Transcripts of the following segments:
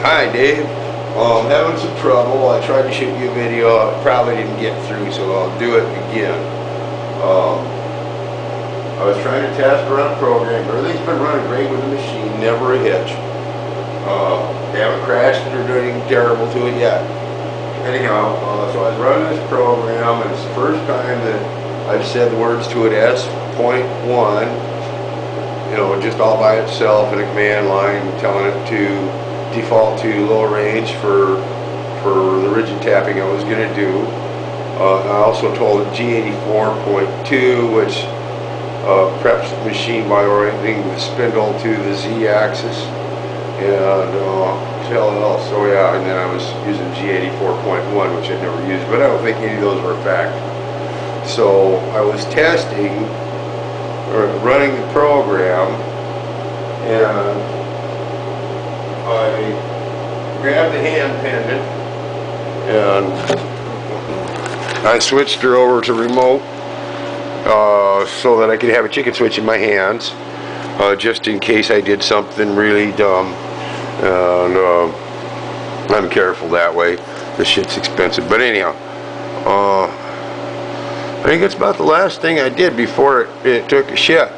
Hi Dave, having some trouble. I tried to shoot you a video, I probably didn't get through, so I'll do it again. I was trying to test run a program. Everything's been running great with the machine, never a hitch. Haven't crashed it or done anything terrible to it yet. Anyhow, so I was running this program, and it's the first time that I've said the words to it S.1, you know, just all by itself in a command line, telling it to default to low range for the rigid tapping I was going to do. I also told it G84.2, which preps the machine by orienting the spindle to the Z-axis, and so yeah, and then I was using G84.1, which I'd never used, but I don't think any of those were a fact. So I was testing, or running the program, and I grabbed the hand pendant and I switched her over to remote so that I could have a chicken switch in my hands, just in case I did something really dumb. And I'm careful that way. This shit's expensive. But anyhow, I think it's about the last thing I did before it took a shit.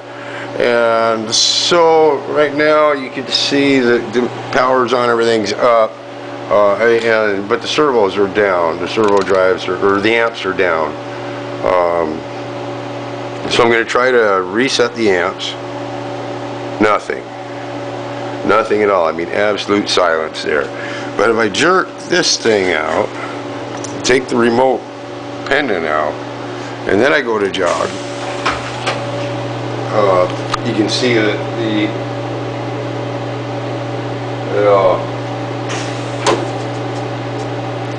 And so right now you can see that the power's on, everything's up, but the servos are down. The servo drives or the amps are down. So I'm going to try to reset the amps. Nothing at all. I mean, absolute silence there. But if I jerk this thing out, take the remote pendant out, and then I go to jog, you can see that the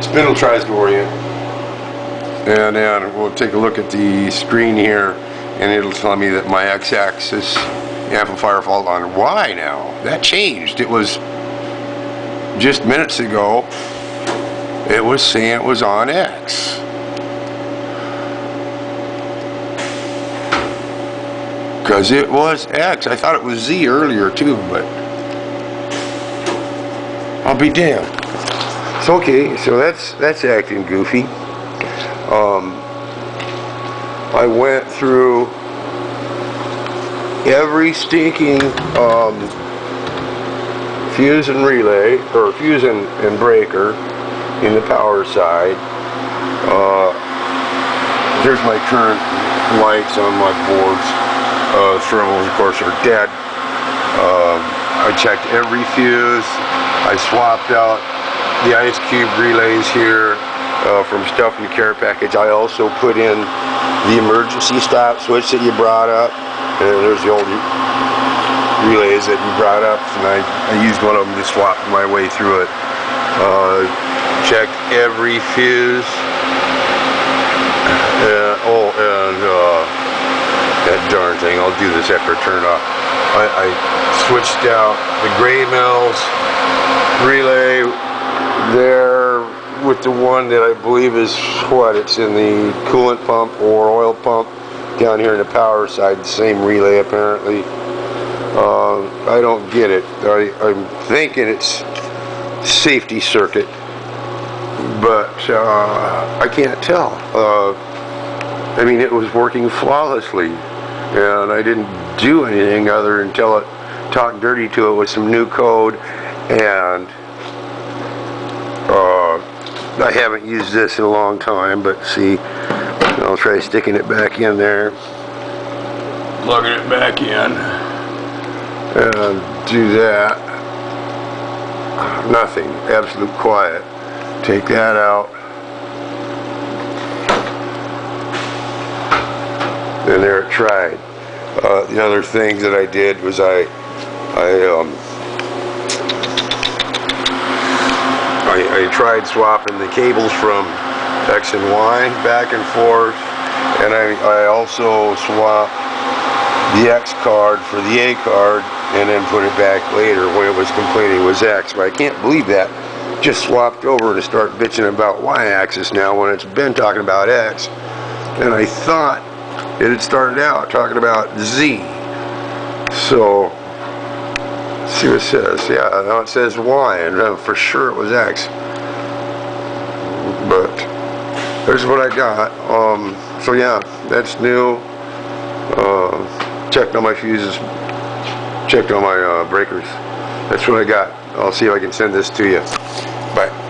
spindle tries to orient, and then we'll take a look at the screen here, and it'll tell me that my X-axis amplifier fault on Y now. That changed. It was just minutes ago, it was saying it was on X. Because it was X. I thought it was Z earlier too, but I'll be damned. It's okay. So that's acting goofy. I went through every stinking fuse and relay, or fuse and breaker in the power side. There's my current lights on my boards. The servos, of course, are dead. I checked every fuse. I swapped out the ice cube relays here from stuff in the care package. I also put in the emergency stop switch that you brought up. And there's the old relays that you brought up, and I used one of them to swap my way through it. Checked every fuse. That darn thing, I'll do this after I turn it off. I switched out the gray mills relay there with the one that I believe is it's in the coolant pump or oil pump down here in the power side, the same relay apparently. I don't get it. I'm thinking it's safety circuit, but I can't tell. I mean, it was working flawlessly, and I didn't do anything other than tell it, talk dirty to it with some new code, and I haven't used this in a long time, but see, I'll try sticking it back in there, plugging it back in, and do that. Nothing, absolute quiet. Take that out. And there it tried. The other thing that I did was I tried swapping the cables from X and Y back and forth, and I also swapped the X card for the A card and then put it back later when it was complaining it was X. But I can't believe that. Just swapped over to start bitching about Y-axis now when it's been talking about X. And I thought it had started out talking about Z. So See what it says. Yeah, now it says Y, and for sure it was X. But there's what I got. So yeah, that's new. Checked on my fuses. Checked on my breakers. That's what I got. I'll see if I can send this to you. Bye.